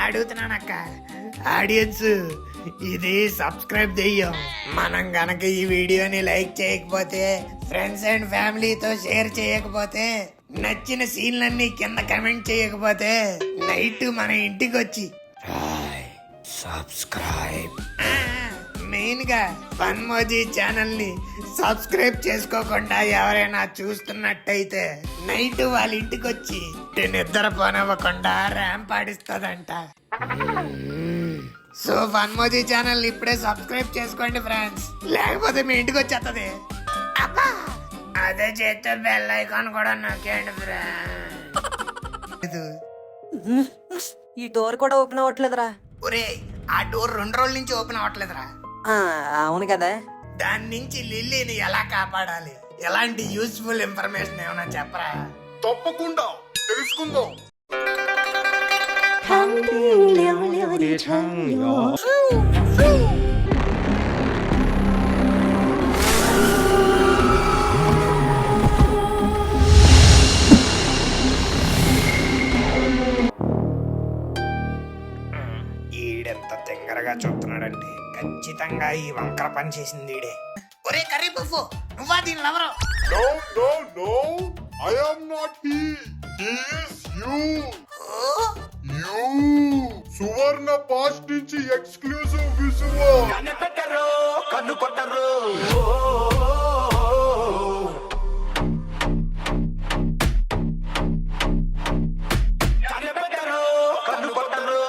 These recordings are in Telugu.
అడుగుతున్నానక్క. ఆడియన్స్, ఇది సబ్స్క్రైబ్ చెయ్యం. మనం గనక ఈ వీడియోని లైక్ చేయకపోతే, ఫ్రెండ్స్ అండ్ ఫ్యామిలీతో షేర్ చేయకపోతే, నచ్చిన సీన్లన్నీ కింద కమెంట్ చేయకపోతే, నైట్ మన ఇంటికి వచ్చి సబ్స్క్రైబ్, మెయిన్ గా ఫన్మోజీ ఛానల్ ని సబ్స్క్రైబ్ చేసుకోకుండా ఎవరైనా చూస్తున్నట్టయితే నైట్ వాళ్ళ ఇంటికి వచ్చి నిద్ర పోనివ్వకుండా ర్యాంప్ ఆడిస్తుందంట. సో ఫన్మోజీ ఛానల్ ఇప్పుడే సబ్స్క్రైబ్ చేసుకోండి ఫ్రెండ్స్, లేకపోతే మీ ఇంటికి వచ్చేస్తుంది. అబ్బా, అదే చేస్తే బెల్ ఐకాన్ కూడా నొక్కేయండి ఫ్రెండ్స్. ఈ డోర్ కూడా ఓపెన్ అవ్వట్లేదురా. ఒరే, ఆ డోర్ 2 రోజుల నుంచి ఓపెన్ అవ్వట్లేదురా. అవును కదా. దాని నుంచి లిల్లీని ఎలా కాపాడాలి, ఎలాంటి యూస్ఫుల్ ఇన్ఫర్మేషన్ ఏమైనా చెప్పరా? తప్పకుండా తెలుసుకుందాం. ఈడెంత తెంగరగా చూస్తున్నాడంటే ఖచ్చితంగా ఈ వంకర పని చేసింది ఈడే. ఒరే కర్రీ పువ్వు, నువ్వా దీని lover? No, no, no. I am not he. He is you. You. Suvarna past నుంచి ఎక్స్క్లూజివ్ విజువల్. కనిపెట్టరు, కన్ను కొట్టరు. కనిపెట్టరు, కన్ను కొట్టరు.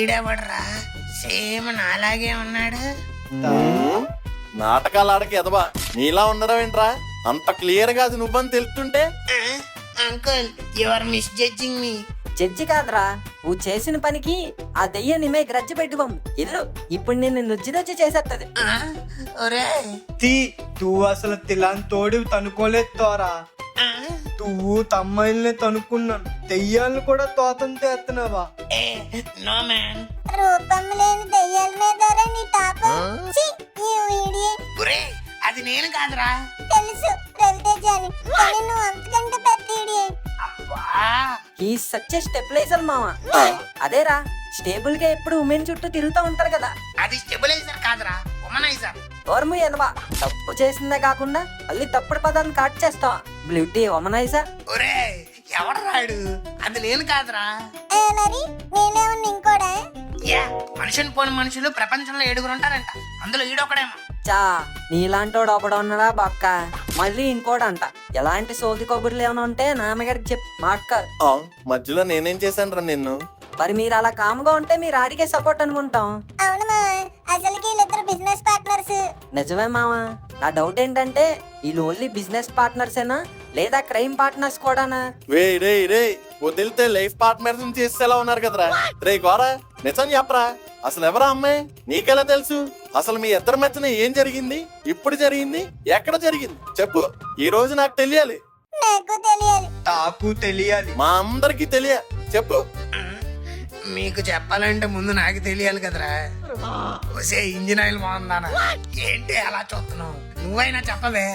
ఈడెవడరా? సేమ్ నాలాగే ఉన్నాడు. నాటకాలు ఆడకి ఎదవా, నీలా ఉండడం ఏంట్రా? అంత క్లియర్ గా అది నువ్వని తెలుస్తుంటే. Uncle, your misjudging me. Judge కాదురా, నువ్వు చేసిన పనికి ఆ దెయ్యం నిమే గ్రజ్జ పెట్టుకోం. ఇల్లు ఇప్పుడు నేను నుజ్జిదొచ్చి చేసేస్తుంది. ఒరే तू అసలు తిలాన్ తోడి తనుకోలేదు తోరా. నువ్వు తమ్మాయిల్ని తనుకున్నాను, దెయ్యాలను కూడా తోతం చేస్తున్నావా? నో మ్యాన్, రూపం లేని దెయ్యాల మీద నీ తాపం. ఒరే అది నేను కాదురా. తెలుసు రవితేజ అని, కానీ నువ్వు అంతకంటే పెద్ద ఇడియట్. ఈ సచ్ స్టెబిలైజర్ మావా. అదేరా, స్టేబుల్ గా ఎప్పుడు ఉమెన్ చుట్టూ తిరుగుతూ ఉంటారు కదా. అది స్టెబిలైజర్ కాదురా, ఉమనైజర్. ఓర్ము ఎనవా, తప్పు చేసిందే కాకుండా మళ్ళీ తప్పుడు పదాలను కట్ చేస్తావా? బ్లూటీ ఉమనైజర్. ఒరే ఎవడు రాడు, అది నేను కాదురా. మరి నేనేమన్నా ఇంకోడా? యా, మనుషుని పోని మనుషులు ప్రపంచంలో 7 ఉంటారంట, అందులో ఈడొకడేమో. చా, నీలాంటోడు ఒకడు ఉన్నాడా బక్క? మళ్ళీ ఇంకోడంట. ఎలాంటి సోది కబుర్లు ఏమైనా ఉంటే నాన్నగారికి చెప్పు, మా అక్క. మధ్యలో నేనేం చేశాను రా నిన్ను? మరి మీరు అలా కామ్గా ఉంటే మీరు ఆడికే సపోర్ట్ అనుకుంటాం. అవును మావా, అసలుకి వీళ్ళిద్దరు బిజినెస్ పార్ట్నర్స్. నిజమే మావా. నా డౌట్ ఏంటంటే వీళ్ళు ఓన్లీ బిజినెస్ పార్ట్నర్సేనా లేదా క్రైమ్ పార్ట్నర్స్ కూడానా? రే వదిలితే లైఫ్ పార్ట్నర్స్ చేసేలా ఉన్నారు కదరా. రే గోరా, నిజం చెప్పరా, అసలు ఎవరా అమ్మాయి? నీకెలా తెలుసు? అసలు మీ ఇద్దరి మధ్యన ఏం జరిగింది, ఇప్పుడు జరిగింది, ఎక్కడ జరిగింది చెప్పు. ఈ రోజు నాకు తెలియాలి. నాకు తెలియాలి. నాకు తెలియాలి. మా అందరికి తెలియాలి, చెప్పు. మీకు చెప్పాలంటే ముందు నాకు తెలియాలి కదరా. వసే ఇంజిన్ ఆయిల్ బాగుందానా? ఏంటి అలా చూస్తున్నావు? నువ్వైనా చెప్పవే.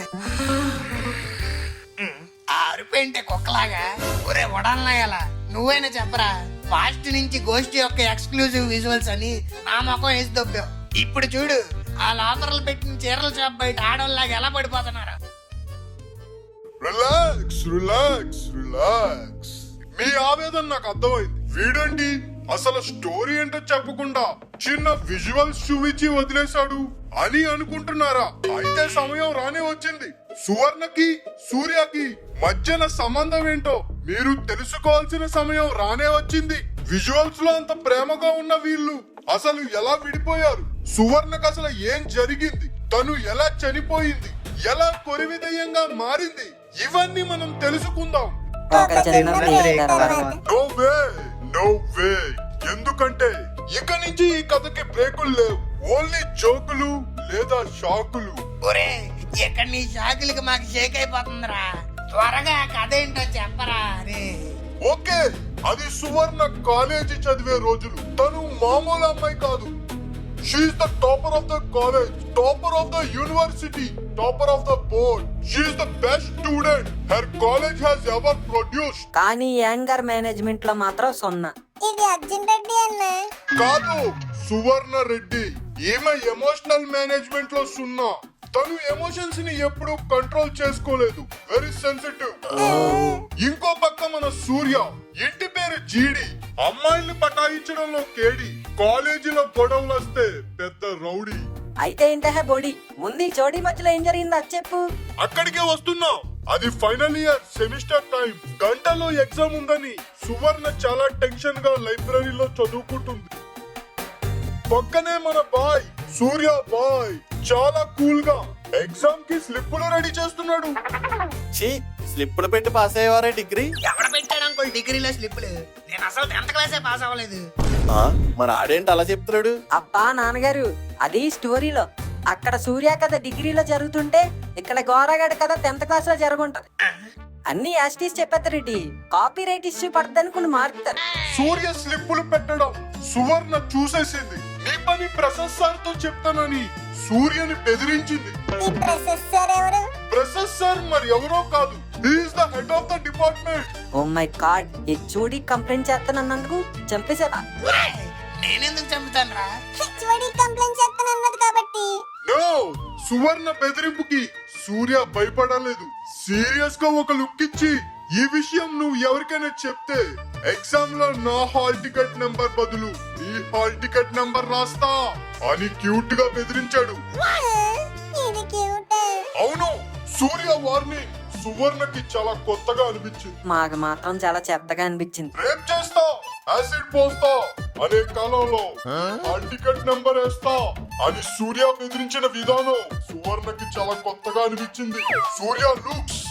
ఆ అరుపేంటే కుక్కలాగా? ఒరే వడాలనాయాలా, నువ్వైనా చెప్పరా. ఫాస్ట్ నుంచి గోష్ఠి యొక్క ఎక్స్క్లూజివ్ విజువల్స్ అని నా ముఖం వేసి దొబ్బావు. ఇప్పుడు చూడు, ఆ లాంతర్లు పెట్టిన చీరల షాప్ బయట ఆడోళ్ళలాగా ఎలా పడిపోతున్నారా. Relax relax relax. మీ ఆవేదన నాకు అర్థమైంది. వీడండి అసలు స్టోరీ ఏంటో చెప్పకుండా చిన్న విజువల్స్ చూపించి వదిలేశాడు అని అనుకుంటున్నారా? అయితే సమయం రానే వచ్చింది. సువర్ణకి సూర్యకి మధ్యన సంబంధం ఏంటో మీరు తెలుసుకోవాల్సిన సమయం రానే వచ్చింది. విజువల్స్ లో అంత ప్రేమగా ఉన్న వీళ్ళు అసలు ఎలా విడిపోయారు? సువర్ణకు అసలు ఏం జరిగింది? తను ఎలా చనిపోయింది? ఎలా కొరివిదయంగా మారింది? ఇవన్నీ మనం తెలుసుకుందాం. ఒక చిన్న బ్రేక్ తర్వాత నో వే నో వే. ఎందుకంటే ఇక నుంచి ఈ కథకి బ్రేకులు లేవు, ఓన్లీ జోకులు లేదా షాకులు. ఒరే ఇక్కడ నీ షాకులకి మాకు షేక్ అయిపోతుందిరా, త్వరగా కథ ఏంటో చెప్పరా అని. ఓకే, అది సువర్ణ కాలేజీ చదివే రోజులు. తను మామూలు అమ్మాయి కాదు. She's the topper of the college, topper of the university, topper of the board. She's the best student her college has ever produced. కానీ యాంగర్ మేనేజ్మెంట్ లో మాత్రం సున్నా. ఇది అర్జున్ రెడ్డి అన్న. కాదు, సువర్ణ రెడ్డి. ఈమె ఎమోషనల్ మేనేజ్మెంట్ లో సున్నా. తను ఎమోషన్స్ ని ఎప్పుడు కంట్రోల్ చేసుకోలేదు, వెరీ సెన్సిటివ్. ఇంకో పక్క మన సూర్య, ఇంటి పేరు జీడి, అమ్మాయిల్ని పటాయించడంలో కేడి, కాలేజీలో గొడవలు వస్తే పెద్ద రౌడీ. అయితే ఏంటే బొడి, ముందు ఈ జోడీ మధ్యలో ఏం జరిగిందో అది చెప్పు. అక్కడికే వస్తున్నాం. అది ఫైనల్ ఇయర్ సెమిస్టర్ టైం. గంటలో ఎగ్జామ్ ఉందని సువర్ణ చాలా టెన్షన్ గా లైబ్రరీలో చదువుకుంటుంది. పక్కనే మన బాయ్ సూర్య బాయ్ చాలా కూల్ గా ఎగ్జామ్ కి స్లిప్పులు రెడీ చేస్తున్నాడు. ఛీ, స్లిప్పులు పెట్టి పాస్ అయ్యేవారే డిగ్రీ. ఎవడ పెట్టాడు అంకుల్ డిగ్రీలో స్లిప్లు? నేను అసలు 10th క్లాసే పాస్ అవ్వలేదు. ఆ, మరి ఆడేంటి అలా చెప్తున్నాడు? అబ్బా నాన్నగారు, అది స్టోరీలో. అక్కడ సూర్య కథ డిగ్రీలో జరుగుతుంటే ఇక్కడ గోరగాడి కథ 10th క్లాస్ లో జరుగుంటది. అన్ని యాస్టీస్ చెప్పేద్దరెడ్డి, కాపీ రైట్ ఇష్యూ పడదనుకుని మారుతారు. సూర్య స్లిప్పులు పెట్టడం సువర్ణ చూసేసింది. నీ పని ప్రసాద్ సార్ తో చెప్తానని సూర్యని బెదిరించింది. ఈ ప్రొఫెసర్ ఎవరు? ప్రసాద్ సార్ మరి ఎవరో కాదు, he is the head of the department. Oh my God, ఈ చూడి కంప్లైంట్ చేస్తానన్నందుకు చంపేసేదా? నేనెందుకు చంపుతాను రా? హెచ్ఓడి కంప్లైంట్ చేస్తానన్నది కాబట్టి. నో, సువర్ణ బెదిరింపుకి సూర్య భయపడలేదు. సీరియస్ గా ఒక లుక్ ఇచ్చి, ఈ విషయం నువ్వు ఎవరికైనా చెప్తే ఎగ్జామ్ లో నా హాల్ టికెట్ నెంబర్ బదులు నీ హాల్ టికెట్ నెంబర్ రాస్తా అని క్యూట్ గా బెదిరించాడు. ఇది క్యూట్. అవును, సూర్య వార్నింగ్ సువర్ణకి చాలా కొత్తగా అనిపించింది. మాకు మాత్రం చాలా చెత్తగా అనిపించింది. రేప్ చేస్తా, యాసిడ్ పోస్తా అనే కాలంలో హాల్ టికెట్ నెంబర్ వేస్తా అని సూర్య బెదిరించిన విధానం సువర్ణకి చాలా కొత్తగా అనిపించింది. సూర్య లుక్స్,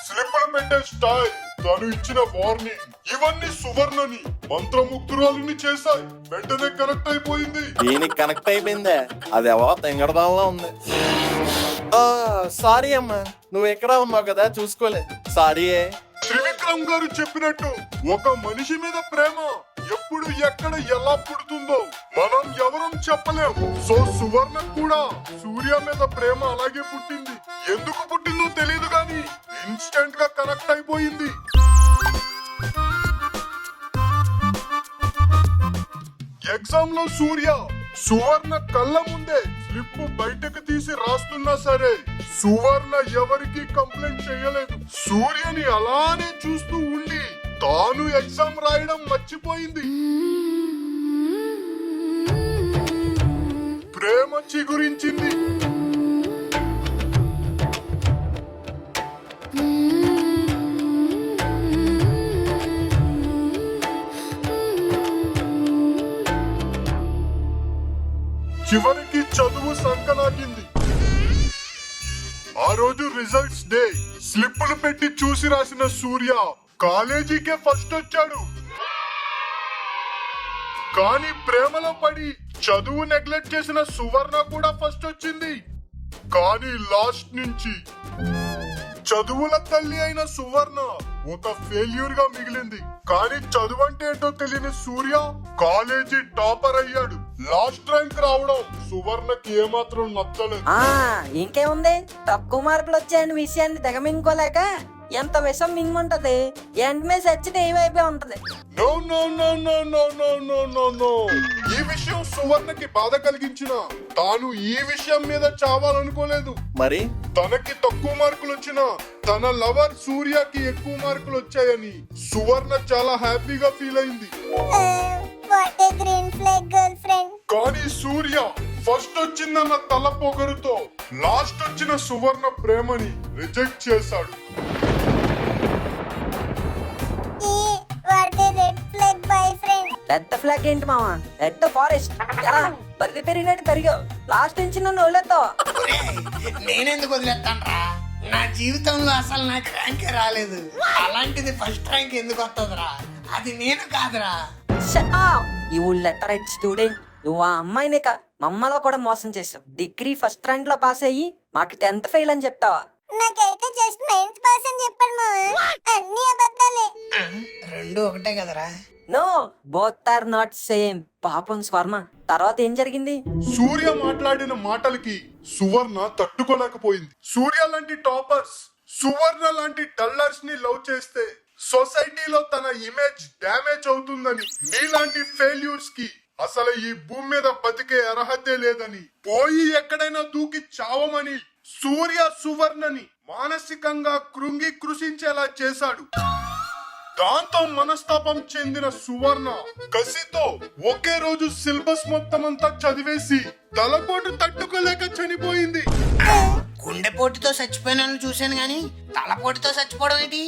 స్లిప్పులు పెట్టే స్టైల్, తను ఇచ్చిన వార్నింగ్, ఇవన్నీ సువర్ణని మంత్రముగ్ధురాలిని చేశాయి. వెంటనే కనెక్ట్ అయిపోయింది. దీనికి కనెక్ట్ అయిపోయిందే, అది ఎవరో తెంగడదాంలో ఉంది. సారీ అమ్మా, నువ్వు ఎక్కడ ఉన్నావు కదా చూసుకోలే. సారీయే. త్రివిక్రమ్ గారు చెప్పినట్టు ఒక మనిషి మీద ప్రేమ ఎప్పుడు ఎక్కడ ఎలా పుడుతుందో మనం ఎవరం చెప్పలేం. సో సువర్ణ కూడా సూర్య మీద ప్రేమ అలాగే పుట్టింది. ఎందుకు పుట్టిందో తెలియదు కానీ ఇన్స్టెంట్ గా కనెక్ట్ అయిపోయింది. ఎగ్జామ్ లో సూర్య సువర్ణ కళ్ళ ముందే స్లిప్ బయటకు తీసి రాస్తున్నా సరే సువర్ణ ఎవరికి కంప్లైంట్ చేయలేదు. సూర్యని అలానే చూస్తూ ఉండి తాను ఎగ్జామ్ రాయడం మర్చిపోయింది. ప్రేమ చిగురించింది. చివరికి చదువు సంకనాకింది. ఆ రోజు రిజల్ట్స్ డే. స్లిప్పులు పెట్టి చూసి రాసిన సూర్య కాలేజీకే ఫస్ట్ వచ్చాడు. కానీ ప్రేమలో పడి చదువు నెగ్లెక్ట్ చేసిన సువర్ణ కూడా ఫస్ట్ వచ్చింది. కానీ లాస్ట్ నుంచి చదువుల తల్లి అయిన సువర్ణ ఒక ఫెయిల్యూర్ గా మిగిలింది. కానీ చదువు అంటే ఏంటో తెలియని సూర్య కాలేజీ టాపర్ అయ్యాడు. లాస్ట్ ర్యాంక్ రావడం సువర్ణకి ఏమాత్రం నచ్చలేదు. ఇంకేముంది, తక్కువ మార్కులు వచ్చాయని విషయాన్ని దిగమింగుకోలేక ఎంత విషం మింగుంటది, వెంటనే చచ్చితే ఏవైపే ఉంటది. No no no no no no no no no. ఈ విషయం సువర్ణకి బాధ కలిగించిన తాను ఈ విషయం మీద చావాలనుకోలేదు. మరి తనకి తక్కువ మార్కులు వచ్చినా తన లవర్ సూర్యకి ఎక్కువ మార్కులు వచ్చాయని సువర్ణ చాలా హ్యాపీగా ఫీల్ అయింది. What a green flag girl friend. కానీ సూర్య ఫస్ట్ వచ్చిందన్న తల పొగరుతో లాస్ట్ వచ్చిన సువర్ణ ప్రేమని రిజెక్ట్ చేశాడు. What a red flag boy friend. Red flag ఏంటి మావా, రెడ్ ఫారెస్ట్. ఎలా బర్రె పెరిగినట్టు పెరిగావు, లాస్ట్ నుంచి నన్ను వదిలేస్తావా? నేనెందుకు వదిలేస్తాను రా? నా జీవితంలో అసలు నాకు ర్యాంకే రాలేదు, అలాంటిది ఫస్ట్ ర్యాంక్ ఎందుకు వస్తుందిరా? అది నేను కాదురా. యూ లెటరైట్ స్టూడెంట్, నువ్వు ఆ అమ్మాయిని మమ్మలో కూడా మోసం చేసావు. డిగ్రీ ఫస్ట్ ర్యాంక్ లో పాస్ అయ్యి మాకు 10th ఫెయిల్ అని చెప్తావా? నాకైతే జస్ట్ 9th పాస్ అని చెప్పాడు మావా. అన్ని అబద్ధాలే. రెండు ఒకటే కదరా. No, both are not same. పాపం స్వర్ణ, తర్వాత ఏం జరిగింది? సూర్య మాట్లాడిన మాటలకి సువర్ణ తట్టుకోలేకపోయింది. సూర్య లాంటి టాపర్స్ సువర్ణ లాంటి డల్లర్స్ ని లవ్ చేస్తే సొసైటీలో తన ఇమేజ్ డ్యామేజ్ అవుతుందని, నీలాంటి ఫెయిల్యూర్స్ కి అసలు ఈ భూమి మీద బతికే అర్హతే లేదని, పోయి ఎక్కడైనా దూకి చావమని సూర్య సువర్ణని మానసికంగా కృంగి కృషించేలా చేశాడు. దాంతో మనస్తాపం చెందిన సువర్ణ కసితో ఒకే రోజు సిలబస్ మొత్తం అంతా చదివేసి తలపోటు తట్టుకోలేక చనిపోయింది. గుండెపోటుతో చచ్చిపోయిన వాళ్ళని చూశాను గాని తలపోటుతో చచ్చిపోవడం ఏంటి?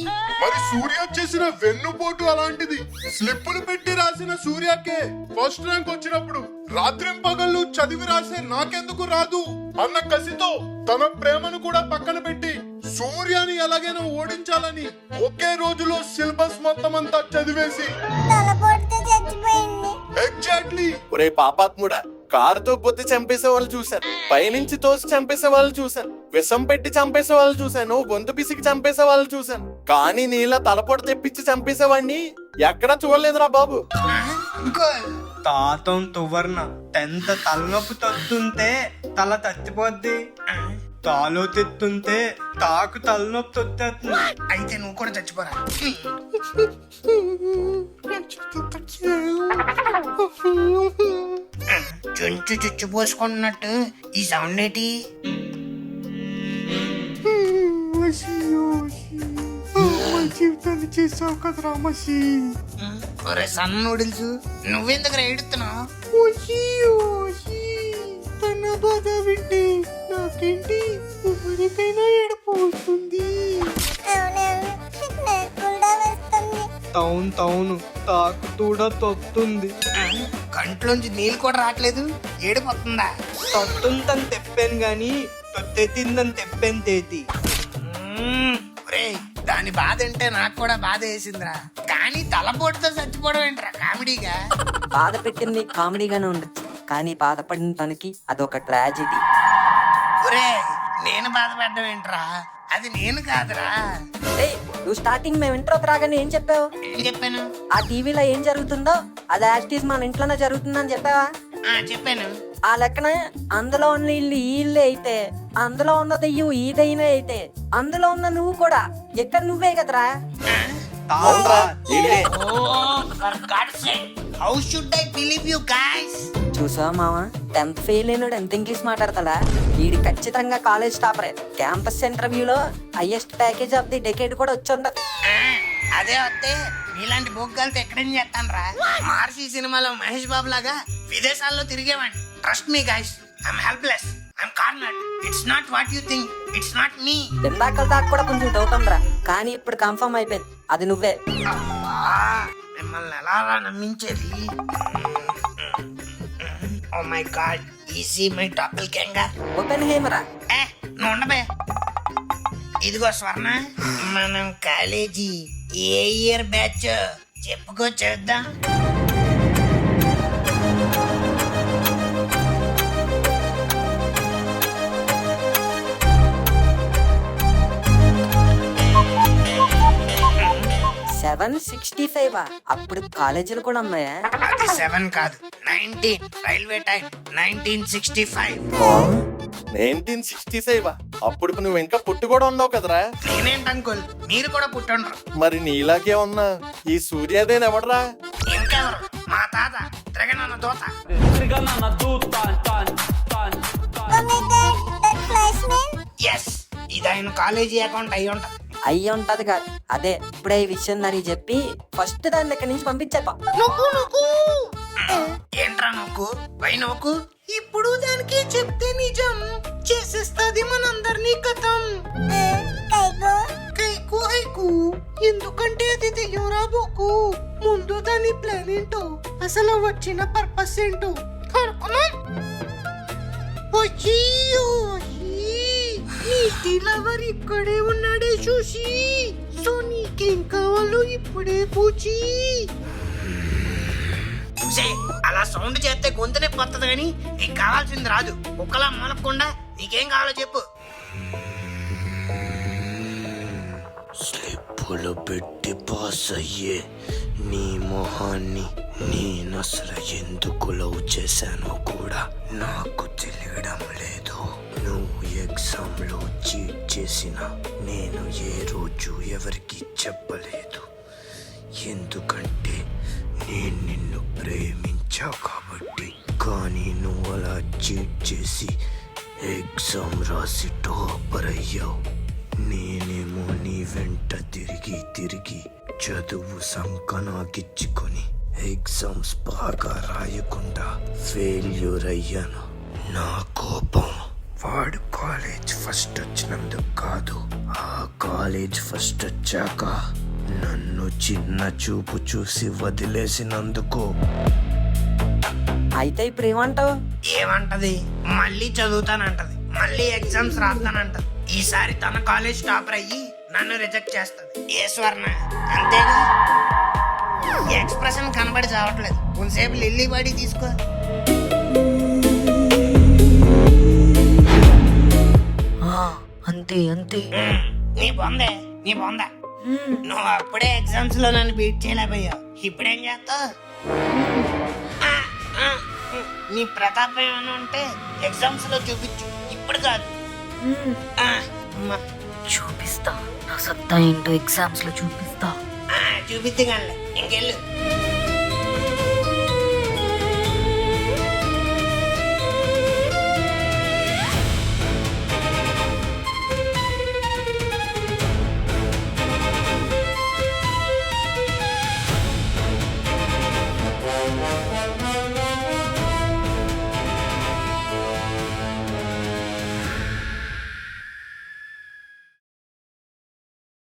మరి సూర్య చేసిన వెన్నుపోటు అలాంటిది. స్లిప్పులు పెట్టి రాసిన సూర్యకే ఫస్ట్ ర్యాంక్ వచ్చినప్పుడు రాత్రింపగళ్ళు చదివి రాసే నాకెందుకు రాదు అన్న కసితో తన ప్రేమను కూడా పక్కన పెట్టి సూర్యని ఎలాగైనా ఓడించాలని ఒకే రోజులో సిలబస్ మొత్తం అంతా చదివేసి తలపోటుతో చచ్చిపోయింది. ఎగ్జాక్ట్లీ. ఒరే పాపాత్ముడా, కారుతో బొత్తి చంపేసే వాళ్ళు చూశాను, పైనుంచి తోసి చంపేసే వాళ్ళు చూశాను, విషం పెట్టి చంపేసే వాళ్ళు చూశాను, గొంతు పిసికి చంపేసే వాళ్ళు చూశాను, కానీ నీలా తలపొడి తెప్పించి చంపేసేవాడిని ఎక్కడా చూడలేదురా బాబు. తాతం తువర్ణ 10th తలనొప్పి తొత్తుంటే తల తత్తిపోద్ది, తాలో తెత్తుంటే తాకు తలనొప్పి తొత్తేస్తుంది. అయితే నువ్వు కూడా చచ్చిపోరా. చుంచు చుచ్చు పోసుకుంటున్నట్టు ఈ సౌండ్ ఏంటి? జీవితాన్ని చేసావు కదరా మసి. ఒరే సన్న నూడిల్స్, నువ్వెందుకు ఏడుతున్నావు? తన బాధ వింటే నాకేంటి ఎవరికైనా ఏడుపు వస్తుంది. అవునవును, నాకు కూడా వస్తుంది. తౌను తాకు కూడా తొత్తుంది. కంట్లోంచి నీళ్ళు కూడా రావట్లేదు, ఏడిపోతుందా? తొత్తుందని తెప్పాను గాని తొత్తెత్తిందని తెప్పాను తేతి. ఒరే దాని బాధ అంటే నాకు కూడా బాధ వేసిందిరా, కానీ తలపోటుతో చచ్చిపోవడం ఏంట్రా కామెడీగా? బాధ పెట్టింది కామెడీగానే ఉండొచ్చు, కానీ బాధపడిన తనకి అదొక ట్రాజెడీ. ఒరే నేను బాధపడ్డం ఏంట్రా, అది నేను కాదురా. ఏయ్, నువ్వు స్టార్టింగ్ మేము ఇంట్లోకి రాగానే ఏం చెప్పావు? ఏం చెప్పాను? ఆ టీవీలో ఏం జరుగుతుందో అది యాక్టీస్ మన ఇంట్లోనే జరుగుతుందని చెప్పావా? చెప్పాను. ఆ లెక్కన అందులో ఉన్న ఇల్లు ఈ ఇల్లే అయితే, అందులో ఉన్న దెయ్యం ఈ దెయ్యమే అయితే, అందులో ఉన్న నువ్వు కూడా ఎక్కడ నువ్వే కదరా. అవునరా, ఈడే. How should I believe you guys? చూసావా మామ, 10th ఫెయిల్ అయినాడు ఎంత ఇంగ్లీష్ మాట్లాడతాడా? వీడి ఖచ్చితంగా కాలేజ్ టాపరే. క్యాంపస్ ఇంటర్వ్యూలో highest package of the decade కూడా వచ్చి అదే వస్తే నీలాంటి బొగ్గాలతో ఎక్కడేం చేస్తాను రా. మహర్షి సినిమాలో మహేష్ బాబు లాగా విదేశాల్లో తిరిగేవాడిని. Trust me guys, I'm helpless, I'm cornered. It's not what you think, it's not me. ఇందాక దాకా కూడా కొంచెం డౌట్ ఉందిరా, కానీ ఇప్పుడు కన్ఫర్మ్ అయిపోయింది, అది నువ్వే. మిమ్మల్ని ఎలా నమ్మించేది? Oh my god, is he my doppelganger. Open హేమరా. నువ్వు ఉండబే. ఇదిగో స్వర్ణ, మనం కాలేజీ ఏ ఇయర్ బ్యాచ్ చెప్పుకో చేద్దాం. సెవెన్ 65 అప్పుడు కాలేజీలు కూడా ఉన్నాయా? అది 7 కాదు, 19. Railway time 1965. 1965 అప్పుడు నువ్వు ఇంకా పుట్టి కూడా ఉన్నావు కదరా. నేనేంటి అంకుల్, మీరు కూడా పుట్టుండ్రు. మరి నీలాగే ఉన్నా ఈ సూర్యదేన్ ఎవడరా? ఇంకెవరు? మా తాత త్రిగనన్న దోత. Oh my God, that flashman. Yes, ఇది ఆయన కాలేజీ అకౌంట్ అయి ఉంటది. అయ్యి ఉంటది కాదు, అదే ఇప్పుడే ఈ విషయం నరి చెప్పి ఫస్ట్ దాన్ని ఇక్కడి నుంచి పంపించేపా. ఏంట్రా నొక్కు, పై నొక్కు. ఇప్పుడు దానికి చెప్తే నిజం చేసేస్తాది మనందరినీ కథం. కైకో, కైకు హైకు, ఎందుకంటే అది దెయ్యంరా బొక్కు. ముందు దాని ప్లాన్ ఏంటో, అసలు వచ్చిన పర్పస్ ఏంటో కనుక్కున్నాం. వచ్చి నీ లవర్ ఇక్కడే ఉన్నాడే చూసి. సో నీకేం కావాలో ఇప్పుడే పూచి. అలా సౌండ్ చేస్తే గొంతునే పడుతుంది కానీ నీకు కావాల్సింది రాదు. ఒక్కలా మొలకుండా నీకేం కావాలో చెప్పు. స్లిప్పులు పెట్టి పాస్ అయ్యే నీ మొహాన్ని నేనసలు ఎందుకు లవ్ చేశానో కూడా నాకు తెలియడం లేదు. నువ్వు ఎగ్జామ్ లో చీట్ చేసిన నేను ఏ రోజు ఎవరికి చెప్పలేదు. ఎందుకంటే నేను నిన్ను ప్రేమించా కాబట్టి. కానీ నువ్వు అలా చీట్ చేసి ఎగ్జామ్ రాసి టాపర్ అయ్యావు. నేనేమో నీ వెంట తిరిగి తిరిగి చదువు సంకనాకిచ్చుకొని ఎగ్జామ్స్ బాగా రాయకుండా ఫెయిల్యూర్ అయ్యాను. నా కోపం వాడు కాలేజ్ ఫస్ట్ వచ్చినందుకు కాదు, ఆ కాలేజ్ ఫస్ట్ వచ్చాక నన్ను చిన్న చూపు చూసి వదిలేసినందుకు. అయితే ఇప్పుడు ఏమంటావు? ఏమంటది? మళ్ళీ చదువుతానంటది, మళ్ళీ ఎగ్జామ్స్ రాస్తానంటది. ఈసారి తన కాలేజ్ టాపర్ అయ్యి నన్ను రిజెక్ట్ చేస్తుంది. ఏ స్వర్ణ అంతేగా? ఎక్స్ప్రెషన్ కనబడి చావట్లేదు. కొంతసేపు లిల్లీ బాడీ తీసుకో. అంతే అంతే. నీ బొందే, నీ బొంద. నువ్వు అప్పుడే ఎగ్జామ్స్ లో నన్ను బీట్ చేయలేకపోయావు. ఇప్పుడేం చేస్తావు? నీ ప్రతాపం ఏమైనా ఉంటే ఎగ్జామ్స్ లో చూపించు, ఇప్పుడు కాదు. చూపిస్తా, నా సత్తా ఏంటో ఎగ్జామ్స్ లో చూపిస్తా. చూపిద్దిగానే ఇంకెళ్ళు.